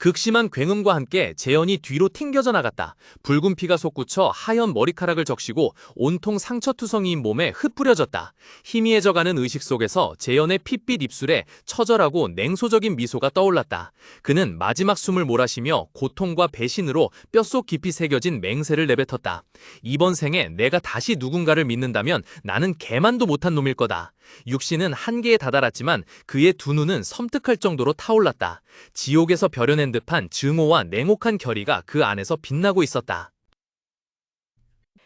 극심한 굉음과 함께 재현이 뒤로 튕겨져 나갔다. 붉은 피가 솟구쳐 하얀 머리카락을 적시고 온통 상처투성이인 몸에 흩뿌려졌다. 희미해져가는 의식 속에서 재현의 핏빛 입술에 처절하고 냉소적인 미소가 떠올랐다. 그는 마지막 숨을 몰아쉬며 고통과 배신으로 뼛속 깊이 새겨진 맹세를 내뱉었다. 이번 생에 내가 다시 누군가를 믿는다면 나는 개만도 못한 놈일 거다. 육신은 한계에 다다랐지만 그의 두 눈은 섬뜩할 정도로 타올랐다. 지옥에서 벼려낸 듯한 증오와 냉혹한 결의가 그 안에서 빛나고 있었다.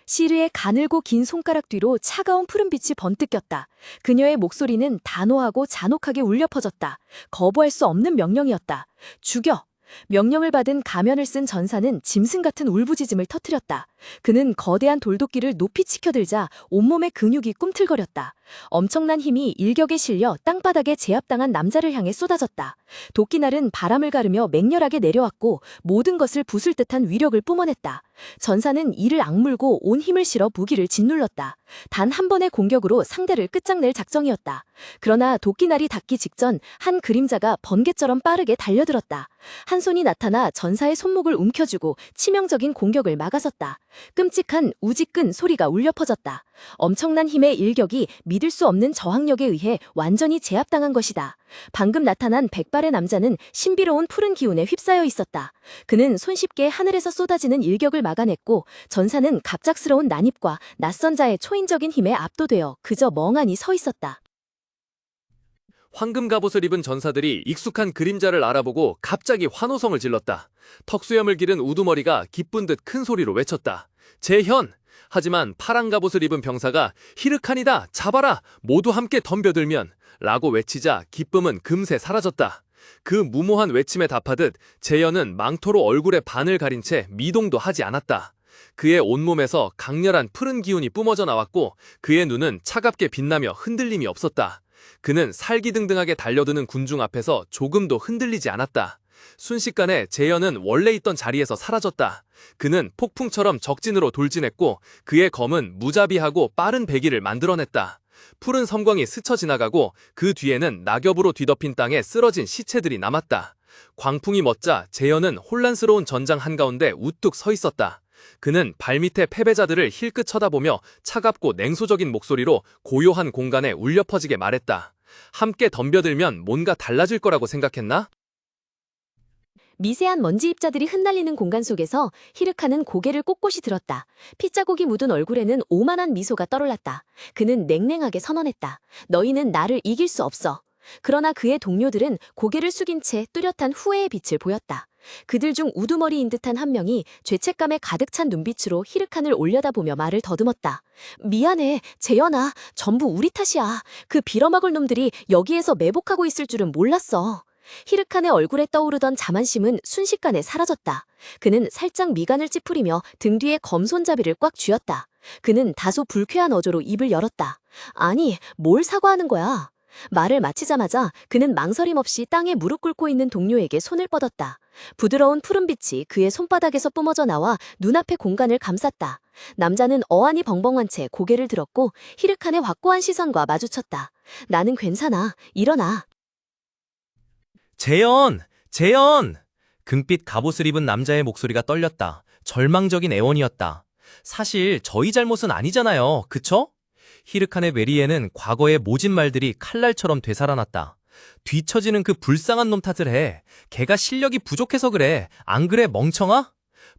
시르의 가늘고 긴 손가락 뒤로 차가운 푸른빛이 번뜩 꼈다. 그녀의 목소리는 단호하고 잔혹하게 울려 퍼졌다. 거부할 수 없는 명령이었다. 죽여! 명령을 받은 가면을 쓴 전사는 짐승 같은 울부짖음을 터뜨렸다. 그는 거대한 돌도끼를 높이 치켜들자 온몸의 근육이 꿈틀거렸다. 엄청난 힘이 일격에 실려 땅바닥에 제압당한 남자를 향해 쏟아졌다. 도끼날은 바람을 가르며 맹렬하게 내려왔고 모든 것을 부술 듯한 위력을 뿜어냈다. 전사는 이를 악물고 온 힘을 실어 무기를 짓눌렀다. 단 한 번의 공격으로 상대를 끝장낼 작정이었다. 그러나 도끼날이 닿기 직전 한 그림자가 번개처럼 빠르게 달려들었다. 한 손이 나타나 전사의 손목을 움켜쥐고 치명적인 공격을 막아섰다. 끔찍한 우지끈 소리가 울려 퍼졌다. 엄청난 힘의 일격이 믿을 수 없는 저항력에 의해 완전히 제압당한 것이다. 방금 나타난 백발의 남자는 신비로운 푸른 기운에 휩싸여 있었다. 그는 손쉽게 하늘에서 쏟아지는 일격을 막아냈고 전사는 갑작스러운 난입과 낯선 자의 초인적인 힘에 압도되어 그저 멍하니 서 있었다. 황금 갑옷을 입은 전사들이 익숙한 그림자를 알아보고 갑자기 환호성을 질렀다. 턱수염을 기른 우두머리가 기쁜 듯 큰 소리로 외쳤다. 재현! 하지만 파란 갑옷을 입은 병사가 히르칸이다! 잡아라! 모두 함께 덤벼들면! 라고 외치자 기쁨은 금세 사라졌다. 그 무모한 외침에 답하듯 재현은 망토로 얼굴의 반을 가린 채 미동도 하지 않았다. 그의 온몸에서 강렬한 푸른 기운이 뿜어져 나왔고 그의 눈은 차갑게 빛나며 흔들림이 없었다. 그는 살기등등하게 달려드는 군중 앞에서 조금도 흔들리지 않았다. 순식간에 재현은 원래 있던 자리에서 사라졌다. 그는 폭풍처럼 적진으로 돌진했고 그의 검은 무자비하고 빠른 배기를 만들어냈다. 푸른 섬광이 스쳐 지나가고 그 뒤에는 낙엽으로 뒤덮인 땅에 쓰러진 시체들이 남았다. 광풍이 멎자 재현은 혼란스러운 전장 한가운데 우뚝 서 있었다. 그는 발밑의 패배자들을 힐끗 쳐다보며 차갑고 냉소적인 목소리로 고요한 공간에 울려 퍼지게 말했다. 함께 덤벼들면 뭔가 달라질 거라고 생각했나? 미세한 먼지 입자들이 흩날리는 공간 속에서 히르카는 고개를 꼿꼿이 들었다. 핏자국이 묻은 얼굴에는 오만한 미소가 떠올랐다. 그는 냉랭하게 선언했다. 너희는 나를 이길 수 없어. 그러나 그의 동료들은 고개를 숙인 채 뚜렷한 후회의 빛을 보였다. 그들 중 우두머리인 듯한 한 명이 죄책감에 가득 찬 눈빛으로 히르칸을 올려다보며 말을 더듬었다. 미안해, 재현아. 전부 우리 탓이야. 그 빌어먹을 놈들이 여기에서 매복하고 있을 줄은 몰랐어. 히르칸의 얼굴에 떠오르던 자만심은 순식간에 사라졌다. 그는 살짝 미간을 찌푸리며 등 뒤에 검손잡이를 꽉 쥐었다. 그는 다소 불쾌한 어조로 입을 열었다. 아니, 뭘 사과하는 거야? 말을 마치자마자 그는 망설임 없이 땅에 무릎 꿇고 있는 동료에게 손을 뻗었다. 부드러운 푸른빛이 그의 손바닥에서 뿜어져 나와 눈앞의 공간을 감쌌다. 남자는 어안이 벙벙한 채 고개를 들었고 히르칸의 확고한 시선과 마주쳤다. 나는 괜찮아. 일어나. 재현! 재현! 금빛 갑옷을 입은 남자의 목소리가 떨렸다. 절망적인 애원이었다. 사실 저희 잘못은 아니잖아요. 그쵸? 히르칸의 뇌리에는 과거의 모진 말들이 칼날처럼 되살아났다. 뒤처지는 그 불쌍한 놈 탓을 해. 걔가 실력이 부족해서 그래. 안 그래, 멍청아?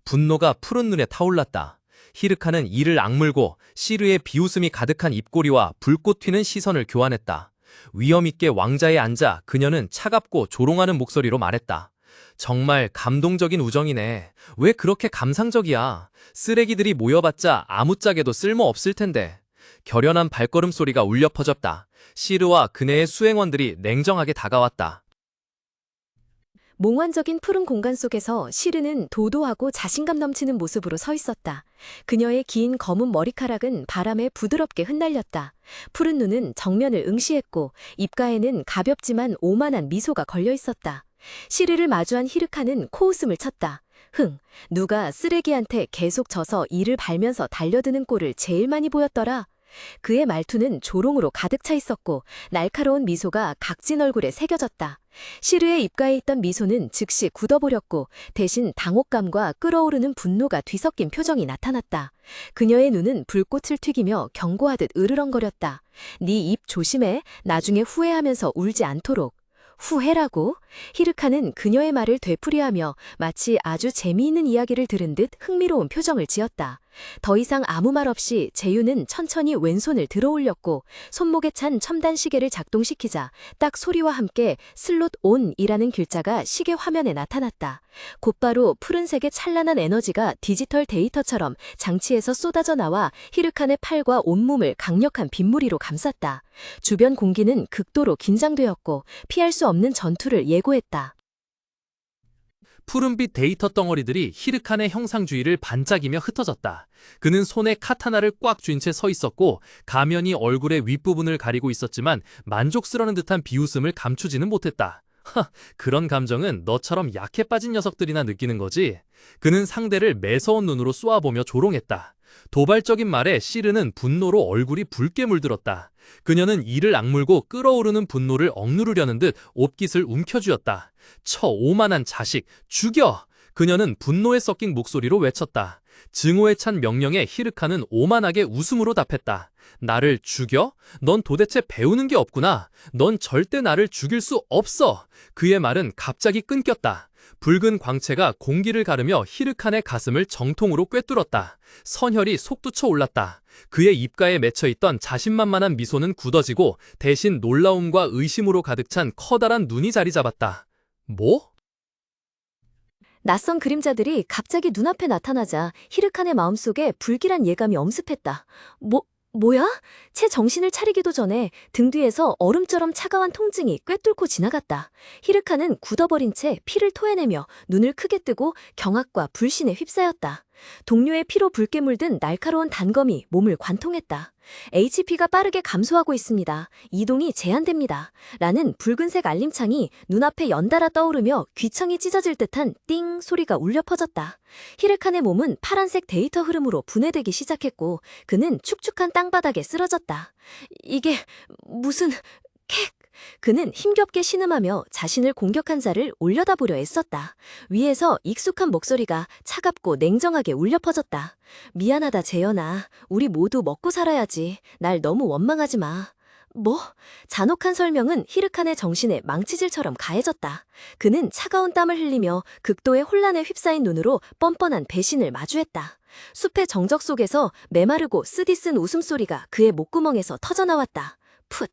분노가 푸른 눈에 타올랐다. 히르칸은 이를 악물고 시르의 비웃음이 가득한 입꼬리와 불꽃 튀는 시선을 교환했다. 위엄있게 왕자에 앉아 그녀는 차갑고 조롱하는 목소리로 말했다. 정말 감동적인 우정이네. 왜 그렇게 감상적이야? 쓰레기들이 모여봤자 아무짝에도 쓸모없을 텐데. 결연한 발걸음 소리가 울려 퍼졌다. 시르와 그네의 수행원들이 냉정하게 다가왔다. 몽환적인 푸른 공간 속에서 시르는 도도하고 자신감 넘치는 모습으로 서 있었다. 그녀의 긴 검은 머리카락은 바람에 부드럽게 흩날렸다. 푸른 눈은 정면을 응시했고 입가에는 가볍지만 오만한 미소가 걸려 있었다. 시르를 마주한 히르카는 코웃음을 쳤다. 누가 쓰레기한테 계속 져서 이를 밟면서 달려드는 꼴을 제일 많이 보였더라. 그의 말투는 조롱으로 가득 차 있었고 날카로운 미소가 각진 얼굴에 새겨졌다. 시르의 입가에 있던 미소는 즉시 굳어버렸고 대신 당혹감과 끓어오르는 분노가 뒤섞인 표정이 나타났다. 그녀의 눈은 불꽃을 튀기며 경고하듯 으르렁거렸다. 네 입 조심해. 나중에 후회하면서 울지 않도록. 후회라고? 히르카는 그녀의 말을 되풀이하며 마치 아주 재미있는 이야기를 들은 듯 흥미로운 표정을 지었다. 더 이상 아무 말 없이 재윤은 천천히 왼손을 들어 올렸고 손목에 찬 첨단 시계를 작동시키자 딱 소리와 함께 슬롯 온이라는 글자가 시계 화면에 나타났다. 곧바로 푸른색의 찬란한 에너지가 디지털 데이터처럼 장치에서 쏟아져 나와 히르칸의 팔과 온몸을 강력한 빗무리로 감쌌다. 주변 공기는 극도로 긴장되었고 피할 수 없는 전투를 예고했다. 푸른빛 데이터 덩어리들이 히르칸의 형상주의를 반짝이며 흩어졌다. 그는 손에 카타나를 꽉 쥔 채 서 있었고 가면이 얼굴의 윗부분을 가리고 있었지만 만족스러운 듯한 비웃음을 감추지는 못했다. 그런 감정은 너처럼 약해 빠진 녀석들이나 느끼는 거지. 그는 상대를 매서운 눈으로 쏘아보며 조롱했다. 도발적인 말에 시르는 분노로 얼굴이 붉게 물들었다. 그녀는 이를 악물고 끓어오르는 분노를 억누르려는 듯 옷깃을 움켜쥐었다. 저 오만한 자식, 죽여! 그녀는 분노에 섞인 목소리로 외쳤다. 증오에 찬 명령에 히르카는 오만하게 웃음으로 답했다. 나를 죽여? 넌 도대체 배우는 게 없구나. 넌 절대 나를 죽일 수 없어. 그의 말은 갑자기 끊겼다. 붉은 광채가 공기를 가르며 히르칸의 가슴을 정통으로 꿰뚫었다. 선혈이 솟구쳐 올랐다. 그의 입가에 맺혀있던 자신만만한 미소는 굳어지고 대신 놀라움과 의심으로 가득 찬 커다란 눈이 자리 잡았다. 뭐? 낯선 그림자들이 갑자기 눈앞에 나타나자 히르칸의 마음속에 불길한 예감이 엄습했다. 뭐야? 채 정신을 차리기도 전에 등 뒤에서 얼음처럼 차가운 통증이 꿰뚫고 지나갔다. 히르칸은 굳어버린 채 피를 토해내며 눈을 크게 뜨고 경악과 불신에 휩싸였다. 동료의 피로 붉게 물든 날카로운 단검이 몸을 관통했다. HP가 빠르게 감소하고 있습니다. 이동이 제한됩니다. 라는 붉은색 알림창이 눈앞에 연달아 떠오르며 귀청이 찢어질 듯한 띵 소리가 울려 퍼졌다. 히르칸의 몸은 파란색 데이터 흐름으로 분해되기 시작했고 그는 축축한 땅바닥에 쓰러졌다. 이게 무슨... 캑! 그는 힘겹게 신음하며 자신을 공격한 자를 올려다보려 애썼다. 위에서 익숙한 목소리가 차갑고 냉정하게 울려 퍼졌다. 미안하다 재현아. 우리 모두 먹고 살아야지. 날 너무 원망하지 마. 뭐? 잔혹한 설명은 히르칸의 정신에 망치질처럼 가해졌다. 그는 차가운 땀을 흘리며 극도의 혼란에 휩싸인 눈으로 뻔뻔한 배신을 마주했다. 숲의 정적 속에서 메마르고 쓰디쓴 웃음소리가 그의 목구멍에서 터져나왔다. 풋!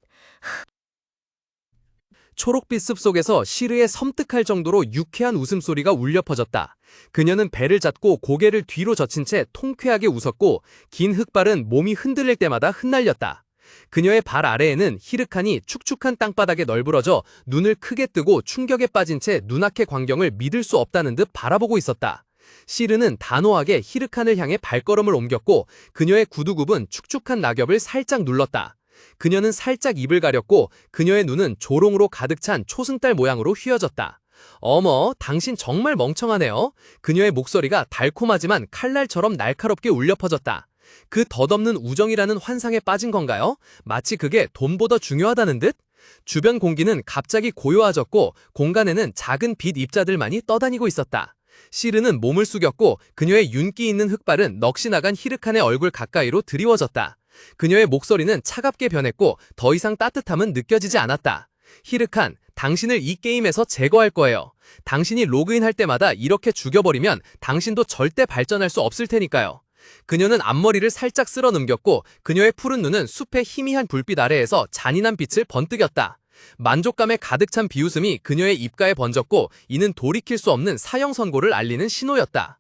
초록빛 숲속에서 시르의 섬뜩할 정도로 유쾌한 웃음소리가 울려 퍼졌다. 그녀는 배를 잡고 고개를 뒤로 젖힌 채 통쾌하게 웃었고 긴 흑발은 몸이 흔들릴 때마다 흩날렸다. 그녀의 발 아래에는 히르칸이 축축한 땅바닥에 널브러져 눈을 크게 뜨고 충격에 빠진 채 눈앞의 광경을 믿을 수 없다는 듯 바라보고 있었다. 시르는 단호하게 히르칸을 향해 발걸음을 옮겼고 그녀의 구두굽은 축축한 낙엽을 살짝 눌렀다. 그녀는 살짝 입을 가렸고 그녀의 눈은 조롱으로 가득 찬 초승달 모양으로 휘어졌다. 어머, 당신 정말 멍청하네요. 그녀의 목소리가 달콤하지만 칼날처럼 날카롭게 울려 퍼졌다. 그 덧없는 우정이라는 환상에 빠진 건가요? 마치 그게 돈보다 중요하다는 듯? 주변 공기는 갑자기 고요해졌고 공간에는 작은 빛 입자들만이 떠다니고 있었다. 시르는 몸을 숙였고 그녀의 윤기 있는 흑발은 넋이 나간 히르칸의 얼굴 가까이로 드리워졌다. 그녀의 목소리는 차갑게 변했고 더 이상 따뜻함은 느껴지지 않았다. 히르칸, 당신을 이 게임에서 제거할 거예요. 당신이 로그인할 때마다 이렇게 죽여버리면 당신도 절대 발전할 수 없을 테니까요. 그녀는 앞머리를 살짝 쓸어 넘겼고 그녀의 푸른 눈은 숲의 희미한 불빛 아래에서 잔인한 빛을 번뜩였다. 만족감에 가득 찬 비웃음이 그녀의 입가에 번졌고 이는 돌이킬 수 없는 사형 선고를 알리는 신호였다.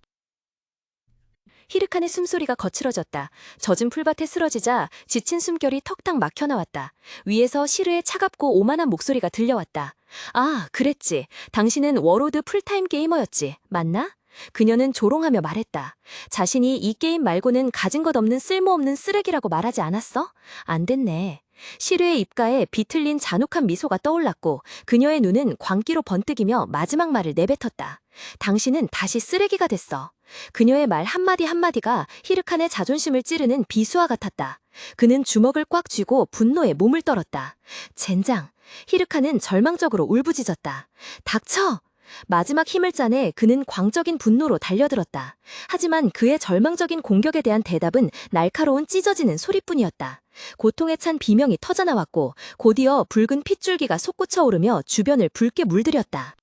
히르칸의 숨소리가 거칠어졌다. 젖은 풀밭에 쓰러지자 지친 숨결이 턱딱 막혀나왔다. 위에서 시르의 차갑고 오만한 목소리가 들려왔다. 아, 그랬지. 당신은 워로드 풀타임 게이머였지. 맞나? 그녀는 조롱하며 말했다. 자신이 이 게임 말고는 가진 것 없는 쓸모없는 쓰레기라고 말하지 않았어? 안 됐네. 시르의 입가에 비틀린 잔혹한 미소가 떠올랐고 그녀의 눈은 광기로 번뜩이며 마지막 말을 내뱉었다. 당신은 다시 쓰레기가 됐어. 그녀의 말 한마디 한마디가 히르칸의 자존심을 찌르는 비수와 같았다. 그는 주먹을 꽉 쥐고 분노에 몸을 떨었다. 젠장! 히르칸은 절망적으로 울부짖었다. 닥쳐! 마지막 힘을 짜내 그는 광적인 분노로 달려들었다. 하지만 그의 절망적인 공격에 대한 대답은 날카로운 찢어지는 소리뿐이었다. 고통에 찬 비명이 터져나왔고 곧이어 붉은 핏줄기가 솟구쳐 오르며 주변을 붉게 물들였다.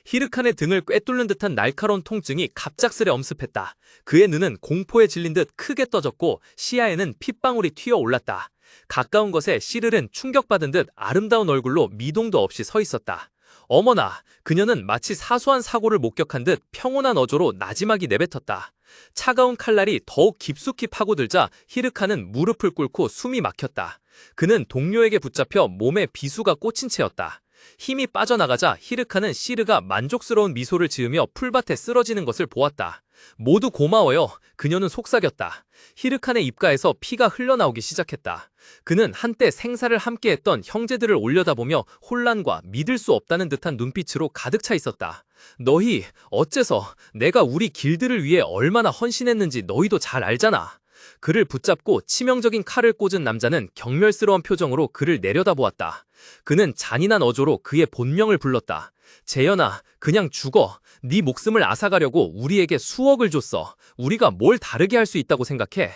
히르칸의 등을 꿰뚫는 듯한 날카로운 통증이 갑작스레 엄습했다. 그의 눈은 공포에 질린 듯 크게 떠졌고 시야에는 핏방울이 튀어 올랐다. 가까운 것에 시르는 충격받은 듯 아름다운 얼굴로 미동도 없이 서 있었다. 어머나, 그녀는 마치 사소한 사고를 목격한 듯 평온한 어조로 나지막이 내뱉었다. 차가운 칼날이 더욱 깊숙이 파고들자 히르칸은 무릎을 꿇고 숨이 막혔다. 그는 동료에게 붙잡혀 몸에 비수가 꽂힌 채였다. 힘이 빠져나가자 히르칸은 시르가 만족스러운 미소를 지으며 풀밭에 쓰러지는 것을 보았다. 모두 고마워요. 그녀는 속삭였다. 히르칸의 입가에서 피가 흘러나오기 시작했다. 그는 한때 생사를 함께했던 형제들을 올려다보며 혼란과 믿을 수 없다는 듯한 눈빛으로 가득 차 있었다. 너희, 어째서 내가 우리 길드를 위해 얼마나 헌신했는지 너희도 잘 알잖아. 그를 붙잡고 치명적인 칼을 꽂은 남자는 경멸스러운 표정으로 그를 내려다보았다. 그는 잔인한 어조로 그의 본명을 불렀다. 재현아, 그냥 죽어. 네 목숨을 앗아가려고 우리에게 수억을 줬어. 우리가 뭘 다르게 할 수 있다고 생각해?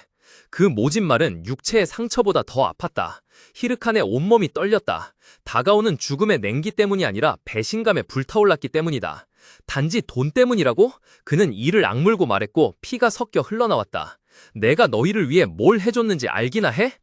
그 모진 말은 육체의 상처보다 더 아팠다. 히르칸의 온몸이 떨렸다. 다가오는 죽음의 냉기 때문이 아니라 배신감에 불타올랐기 때문이다. 단지 돈 때문이라고? 그는 이를 악물고 말했고 피가 섞여 흘러나왔다. 내가 너희를 위해 뭘 해줬는지 알기나 해?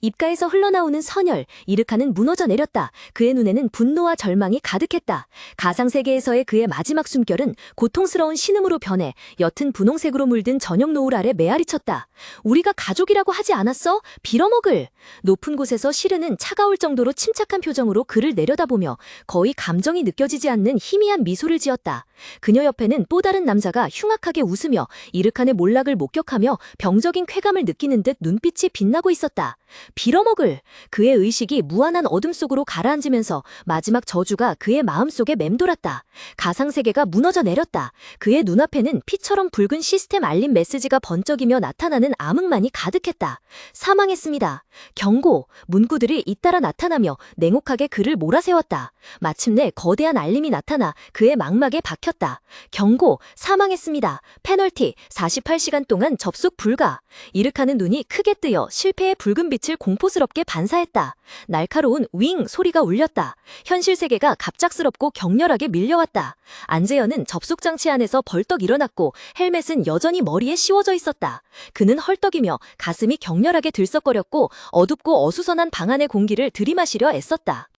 입가에서 흘러나오는 선혈, 이르칸은 무너져 내렸다. 그의 눈에는 분노와 절망이 가득했다. 가상세계에서의 그의 마지막 숨결은 고통스러운 신음으로 변해 옅은 분홍색으로 물든 저녁 노을 아래 메아리쳤다. 우리가 가족이라고 하지 않았어? 빌어먹을! 높은 곳에서 시르는 차가울 정도로 침착한 표정으로 그를 내려다보며 거의 감정이 느껴지지 않는 희미한 미소를 지었다. 그녀 옆에는 또 다른 남자가 흉악하게 웃으며 이르칸의 몰락을 목격하며 병적인 쾌감을 느끼는 듯 눈빛이 빛나고 있었다. 빌어먹을! 그의 의식이 무한한 어둠 속으로 가라앉으면서 마지막 저주가 그의 마음속에 맴돌았다. 가상세계가 무너져 내렸다. 그의 눈앞에는 피처럼 붉은 시스템 알림 메시지가 번쩍이며 나타나는 암흑만이 가득했다. 사망했습니다. 경고! 문구들이 잇따라 나타나며 냉혹하게 그를 몰아세웠다. 마침내 거대한 알림이 나타나 그의 망막에 박혔다. 경고! 사망했습니다. 페널티 48시간 동안 접속 불가. 이르카는 눈이 크게 뜨여 실패의 붉은 빛을 공포스럽게 반사했다. 날카로운 윙 소리가 울렸다. 현실 세계가 갑작스럽고 격렬하게 밀려왔다. 안재현은 접속장치 안에서 벌떡 일어났고 헬멧은 여전히 머리에 씌워져 있었다. 그는 헐떡이며 가슴이 격렬하게 들썩거렸고 어둡고 어수선한 방 안의 공기를 들이마시려 애썼다.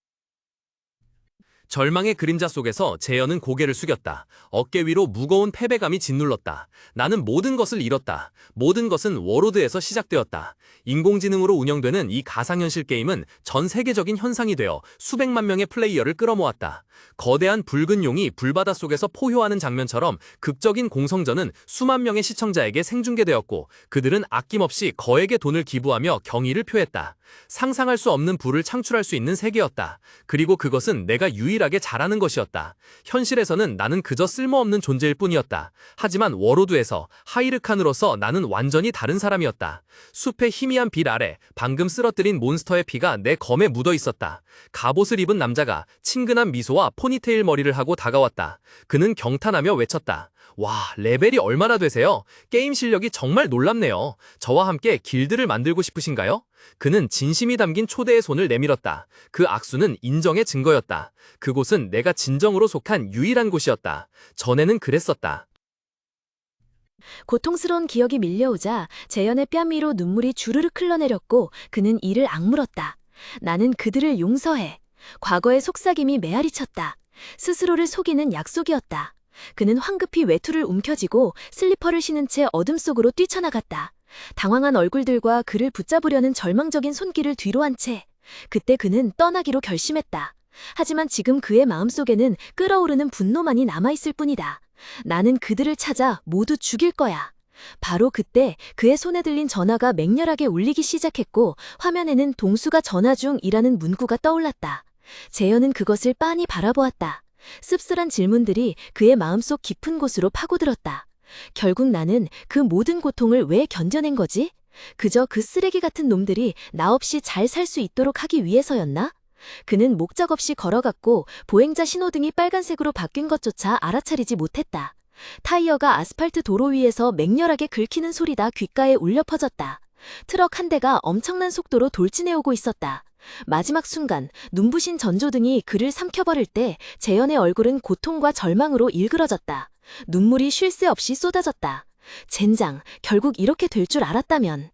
절망의 그림자 속에서 재현은 고개를 숙였다. 어깨 위로 무거운 패배감이 짓눌렀다. 나는 모든 것을 잃었다. 모든 것은 워로드에서 시작되었다. 인공지능으로 운영되는 이 가상현실 게임은 전 세계적인 현상이 되어 수백만 명의 플레이어를 끌어모았다. 거대한 붉은 용이 불바다 속에서 포효하는 장면처럼 극적인 공성전은 수만 명의 시청자에게 생중계되었고 그들은 아낌없이 거액의 돈을 기부하며 경의를 표했다. 상상할 수 없는 부를 창출할 수 있는 세계였다. 그리고 그것은 내가 유일하게 잘하는 것이었다. 현실에서는 나는 그저 쓸모없는 존재일 뿐이었다. 하지만 워로드에서 하이르칸으로서 나는 완전히 다른 사람이었다. 숲의 희미한 빛 아래 방금 쓰러뜨린 몬스터의 피가 내 검에 묻어 있었다. 갑옷을 입은 남자가 친근한 미소와 포니테일 머리를 하고 다가왔다. 그는 경탄하며 외쳤다. 와, 레벨이 얼마나 되세요? 게임 실력이 정말 놀랍네요. 저와 함께 길드를 만들고 싶으신가요? 그는 진심이 담긴 초대의 손을 내밀었다. 그 악수는 인정의 증거였다. 그곳은 내가 진정으로 속한 유일한 곳이었다. 전에는 그랬었다. 고통스러운 기억이 밀려오자 재현의 뺨 위로 눈물이 주르륵 흘러내렸고 그는 이를 악물었다. 나는 그들을 용서해. 과거의 속삭임이 메아리쳤다. 스스로를 속이는 약속이었다. 그는 황급히 외투를 움켜쥐고 슬리퍼를 신은 채 어둠 속으로 뛰쳐나갔다. 당황한 얼굴들과 그를 붙잡으려는 절망적인 손길을 뒤로 한 채 그때 그는 떠나기로 결심했다. 하지만 지금 그의 마음속에는 끓어오르는 분노만이 남아있을 뿐이다. 나는 그들을 찾아 모두 죽일 거야. 바로 그때 그의 손에 들린 전화가 맹렬하게 울리기 시작했고 화면에는 동수가 전화 중이라는 문구가 떠올랐다. 재현은 그것을 빤히 바라보았다. 씁쓸한 질문들이 그의 마음속 깊은 곳으로 파고들었다. 결국 나는 그 모든 고통을 왜 견뎌낸 거지? 그저 그 쓰레기 같은 놈들이 나 없이 잘 살 수 있도록 하기 위해서였나? 그는 목적 없이 걸어갔고 보행자 신호등이 빨간색으로 바뀐 것조차 알아차리지 못했다. 타이어가 아스팔트 도로 위에서 맹렬하게 긁히는 소리가 귓가에 울려 퍼졌다. 트럭 한 대가 엄청난 속도로 돌진해오고 있었다. 마지막 순간 눈부신 전조등이 그를 삼켜버릴 때 재현의 얼굴은 고통과 절망으로 일그러졌다. 눈물이 쉴 새 없이 쏟아졌다. 젠장, 결국 이렇게 될 줄 알았다면.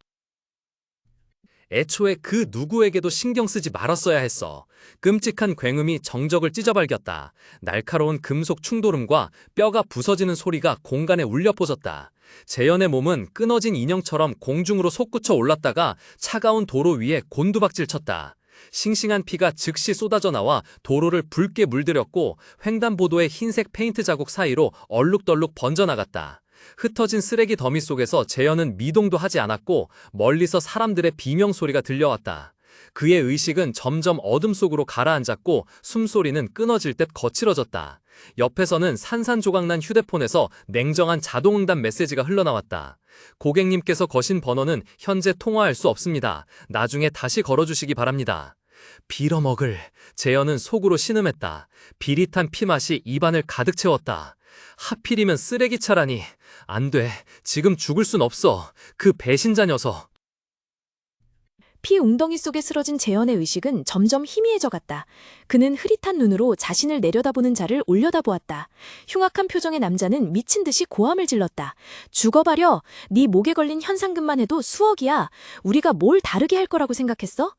애초에 그 누구에게도 신경 쓰지 말았어야 했어. 끔찍한 굉음이 정적을 찢어발겼다. 날카로운 금속 충돌음과 뼈가 부서지는 소리가 공간에 울려 퍼졌다. 재현의 몸은 끊어진 인형처럼 공중으로 솟구쳐 올랐다가 차가운 도로 위에 곤두박질 쳤다. 싱싱한 피가 즉시 쏟아져 나와 도로를 붉게 물들였고 횡단보도의 흰색 페인트 자국 사이로 얼룩덜룩 번져나갔다. 흩어진 쓰레기 더미 속에서 재현은 미동도 하지 않았고 멀리서 사람들의 비명소리가 들려왔다. 그의 의식은 점점 어둠 속으로 가라앉았고 숨소리는 끊어질 듯 거칠어졌다. 옆에서는 산산조각난 휴대폰에서 냉정한 자동응답 메시지가 흘러나왔다. 고객님께서 거신 번호는 현재 통화할 수 없습니다. 나중에 다시 걸어주시기 바랍니다. 빌어먹을. 재현은 속으로 신음했다. 비릿한 피맛이 입안을 가득 채웠다. 하필이면 쓰레기차라니. 안 돼. 지금 죽을 순 없어. 그 배신자 녀석. 피 웅덩이 속에 쓰러진 재현의 의식은 점점 희미해져 갔다. 그는 흐릿한 눈으로 자신을 내려다보는 자를 올려다보았다. 흉악한 표정의 남자는 미친 듯이 고함을 질렀다. 죽어버려. 네 목에 걸린 현상금만 해도 수억이야. 우리가 뭘 다르게 할 거라고 생각했어?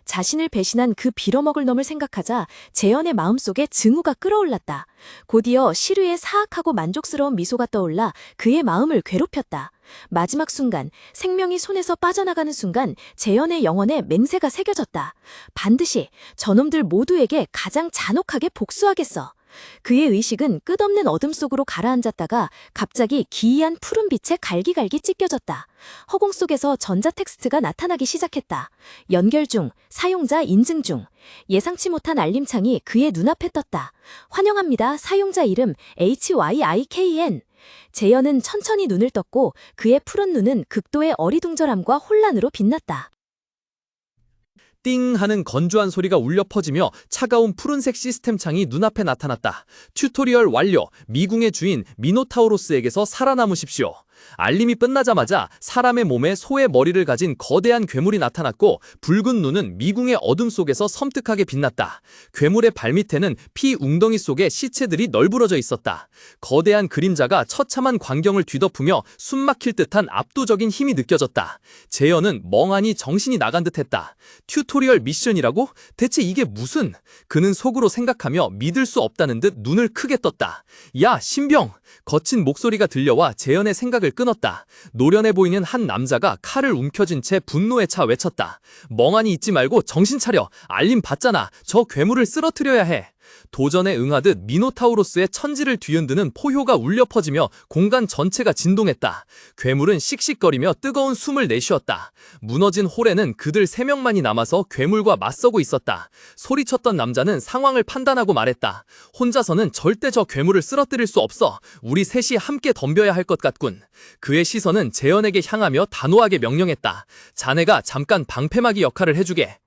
자신을 배신한 그 빌어먹을 놈을 생각하자 재현의 마음속에 증오가 끓어올랐다. 곧이어 시류의 사악하고 만족스러운 미소가 떠올라 그의 마음을 괴롭혔다. 마지막 순간, 생명이 손에서 빠져나가는 순간 재현의 영혼에 맹세가 새겨졌다. 반드시 저놈들 모두에게 가장 잔혹하게 복수하겠어. 그의 의식은 끝없는 어둠 속으로 가라앉았다가 갑자기 기이한 푸른빛에 갈기갈기 찢겨졌다. 허공 속에서 전자텍스트가 나타나기 시작했다. 연결 중, 사용자 인증 중. 예상치 못한 알림창이 그의 눈앞에 떴다. 환영합니다. 사용자 이름 HYIKN. 재현은 천천히 눈을 떴고 그의 푸른 눈은 극도의 어리둥절함과 혼란으로 빛났다. 띵 하는 건조한 소리가 울려 퍼지며 차가운 푸른색 시스템 창이 눈앞에 나타났다. 튜토리얼 완료. 미궁의 주인 미노타우로스에게서 살아남으십시오. 알림이 끝나자마자 사람의 몸에 소의 머리를 가진 거대한 괴물이 나타났고 붉은 눈은 미궁의 어둠 속에서 섬뜩하게 빛났다. 괴물의 발밑에는 피 웅덩이 속에 시체들이 널브러져 있었다. 거대한 그림자가 처참한 광경을 뒤덮으며 숨막힐 듯한 압도적인 힘이 느껴졌다. 재현은 멍하니 정신이 나간 듯했다. 튜토리얼 미션이라고? 대체 이게 무슨? 그는 속으로 생각하며 믿을 수 없다는 듯 눈을 크게 떴다. 야, 신병! 거친 목소리가 들려와 재현의 생각을 끊었다. 노련해 보이는 한 남자가 칼을 움켜쥔 채 분노에 차 외쳤다. 멍하니 있지 말고 정신 차려. 알림 받잖아. 저 괴물을 쓰러뜨려야 해. 도전에 응하듯 미노타우로스의 천지를 뒤흔드는 포효가 울려 퍼지며 공간 전체가 진동했다. 괴물은 씩씩거리며 뜨거운 숨을 내쉬었다. 무너진 홀에는 그들 3명만이 남아서 괴물과 맞서고 있었다. 소리쳤던 남자는 상황을 판단하고 말했다. 혼자서는 절대 저 괴물을 쓰러뜨릴 수 없어. 우리 셋이 함께 덤벼야 할 것 같군. 그의 시선은 재현에게 향하며 단호하게 명령했다. 자네가 잠깐 방패막이 역할을 해주게.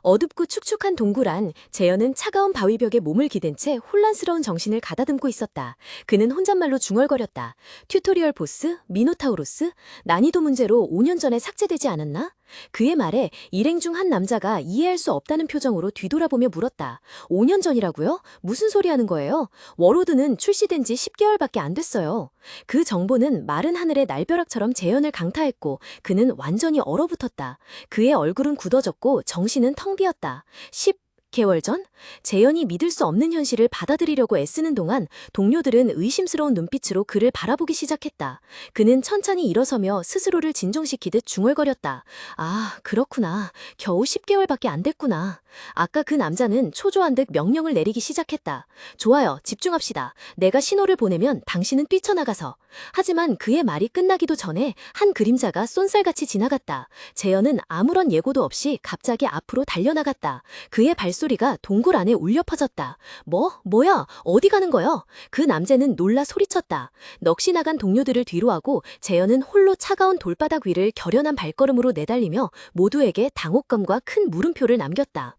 어둡고 축축한 동굴 안 재현은 차가운 바위벽에 몸을 기댄 채 혼란스러운 정신을 가다듬고 있었다. 그는 혼잣말로 중얼거렸다. 튜토리얼 보스? 미노타우로스? 난이도 문제로 5년 전에 삭제되지 않았나? 그의 말에 일행 중 한 남자가 이해할 수 없다는 표정으로 뒤돌아보며 물었다. 5년 전이라고요? 무슨 소리 하는 거예요? 워로드는 출시된 지 10개월밖에 안 됐어요. 그 정보는 마른 하늘의 날벼락처럼 재현을 강타했고 그는 완전히 얼어붙었다. 그의 얼굴은 굳어졌고 정신은 텅 비었다. 10개월 전? 재현이 믿을 수 없는 현실을 받아들이려고 애쓰는 동안 동료들은 의심스러운 눈빛으로 그를 바라보기 시작했다. 그는 천천히 일어서며 스스로를 진정시키듯 중얼거렸다. 아, 그렇구나. 겨우 10개월밖에 안 됐구나. 아까 그 남자는 초조한 듯 명령을 내리기 시작했다. 좋아요, 집중합시다. 내가 신호를 보내면 당신은 뛰쳐나가서. 하지만 그의 말이 끝나기도 전에 한 그림자가 쏜살같이 지나갔다. 재현은 아무런 예고도 없이 갑자기 앞으로 달려나갔다. 그의 발소리가 동굴 안에 울려 퍼졌다. 뭐야? 어디 가는 거요? 그 남자는 놀라 소리쳤다. 넋이 나간 동료들을 뒤로하고 재현은 홀로 차가운 돌바닥 위를 결연한 발걸음으로 내달리며 모두에게 당혹감과 큰 물음표를 남겼다.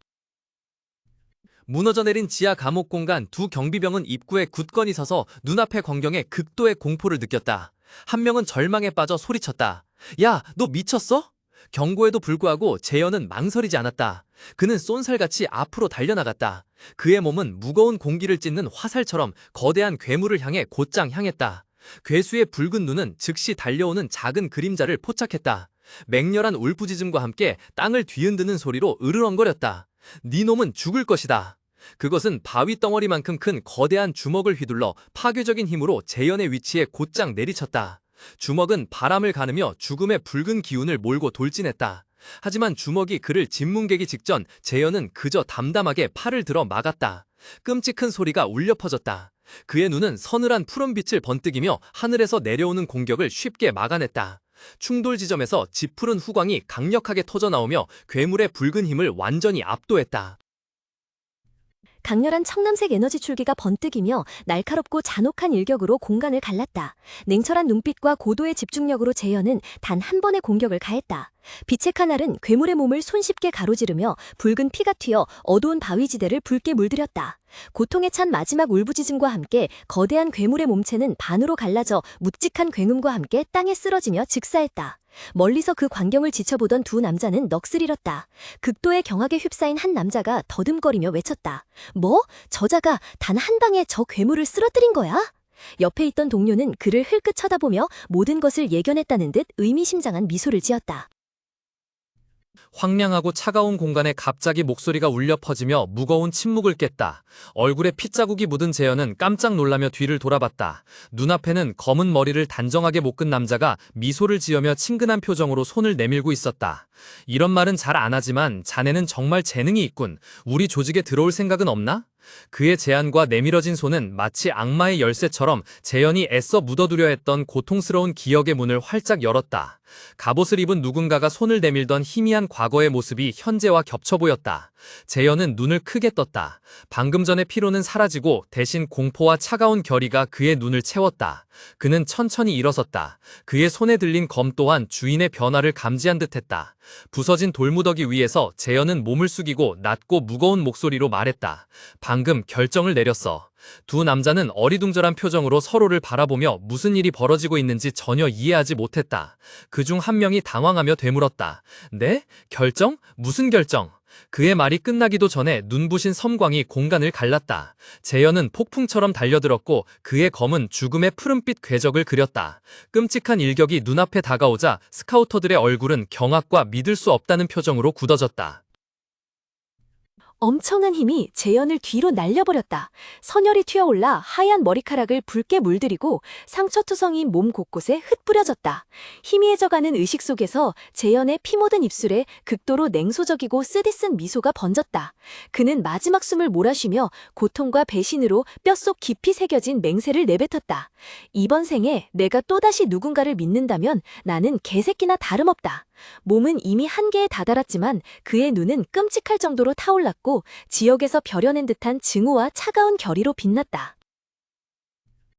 무너져 내린 지하 감옥 공간. 두 경비병은 입구에 굳건히 서서 눈앞의 광경에 극도의 공포를 느꼈다. 한 명은 절망에 빠져 소리쳤다. 야, 너 미쳤어? 경고에도 불구하고 재현은 망설이지 않았다. 그는 쏜살같이 앞으로 달려나갔다. 그의 몸은 무거운 공기를 찢는 화살처럼 거대한 괴물을 향해 곧장 향했다. 괴수의 붉은 눈은 즉시 달려오는 작은 그림자를 포착했다. 맹렬한 울부짖음과 함께 땅을 뒤흔드는 소리로 으르렁거렸다. 네 놈은 죽을 것이다. 그것은 바위 덩어리만큼 큰 거대한 주먹을 휘둘러 파괴적인 힘으로 재현의 위치에 곧장 내리쳤다. 주먹은 바람을 가누며 죽음의 붉은 기운을 몰고 돌진했다. 하지만 주먹이 그를 짓뭉개기 직전 재현은 그저 담담하게 팔을 들어 막았다. 끔찍한 소리가 울려 퍼졌다. 그의 눈은 서늘한 푸른빛을 번뜩이며 하늘에서 내려오는 공격을 쉽게 막아냈다. 충돌 지점에서 짙푸른 후광이 강력하게 터져나오며 괴물의 붉은 힘을 완전히 압도했다. 강렬한 청남색 에너지 줄기가 번뜩이며 날카롭고 잔혹한 일격으로 공간을 갈랐다. 냉철한 눈빛과 고도의 집중력으로 재현은 단 한 번의 공격을 가했다. 빛의 카날은 괴물의 몸을 손쉽게 가로지르며 붉은 피가 튀어 어두운 바위지대를 붉게 물들였다. 고통에 찬 마지막 울부짖음과 함께 거대한 괴물의 몸체는 반으로 갈라져 묵직한 굉음과 함께 땅에 쓰러지며 즉사했다. 멀리서 그 광경을 지켜보던 두 남자는 넋을 잃었다. 극도의 경악에 휩싸인 한 남자가 더듬거리며 외쳤다. 뭐? 저자가 단 한 방에 저 괴물을 쓰러뜨린 거야? 옆에 있던 동료는 그를 흘끗 쳐다보며 모든 것을 예견했다는 듯 의미심장한 미소를 지었다. 황량하고 차가운 공간에 갑자기 목소리가 울려 퍼지며 무거운 침묵을 깼다. 얼굴에 핏자국이 묻은 재현은 깜짝 놀라며 뒤를 돌아봤다. 눈앞에는 검은 머리를 단정하게 묶은 남자가 미소를 지으며 친근한 표정으로 손을 내밀고 있었다. 이런 말은 잘 안 하지만 자네는 정말 재능이 있군. 우리 조직에 들어올 생각은 없나? 그의 제안과 내밀어진 손은 마치 악마의 열쇠처럼 재현이 애써 묻어두려 했던 고통스러운 기억의 문을 활짝 열었다. 갑옷을 입은 누군가가 손을 내밀던 희미한 과거의 모습이 현재와 겹쳐 보였다. 재현은 눈을 크게 떴다. 방금 전의 피로는 사라지고 대신 공포와 차가운 결의가 그의 눈을 채웠다. 그는 천천히 일어섰다. 그의 손에 들린 검 또한 주인의 변화를 감지한 듯했다. 부서진 돌무더기 위에서 재현은 몸을 숙이고 낮고 무거운 목소리로 말했다. 방금 결정을 내렸어. 두 남자는 어리둥절한 표정으로 서로를 바라보며 무슨 일이 벌어지고 있는지 전혀 이해하지 못했다. 그중 한 명이 당황하며 되물었다. 네? 결정? 무슨 결정? 그의 말이 끝나기도 전에 눈부신 섬광이 공간을 갈랐다. 재현은 폭풍처럼 달려들었고 그의 검은 죽음의 푸른빛 궤적을 그렸다. 끔찍한 일격이 눈앞에 다가오자 스카우터들의 얼굴은 경악과 믿을 수 없다는 표정으로 굳어졌다. 엄청난 힘이 재현을 뒤로 날려버렸다. 선혈이 튀어올라 하얀 머리카락을 붉게 물들이고 상처투성이 몸 곳곳에 흩뿌려졌다. 희미해져가는 의식 속에서 재현의 피 묻은 입술에 극도로 냉소적이고 쓰디쓴 미소가 번졌다. 그는 마지막 숨을 몰아쉬며 고통과 배신으로 뼛속 깊이 새겨진 맹세를 내뱉었다. 이번 생에 내가 또다시 누군가를 믿는다면 나는 개새끼나 다름없다. 몸은 이미 한계에 다다랐지만 그의 눈은 끔찍할 정도로 타올랐고 지역에서 벼려낸 듯한 증오와 차가운 결의로 빛났다.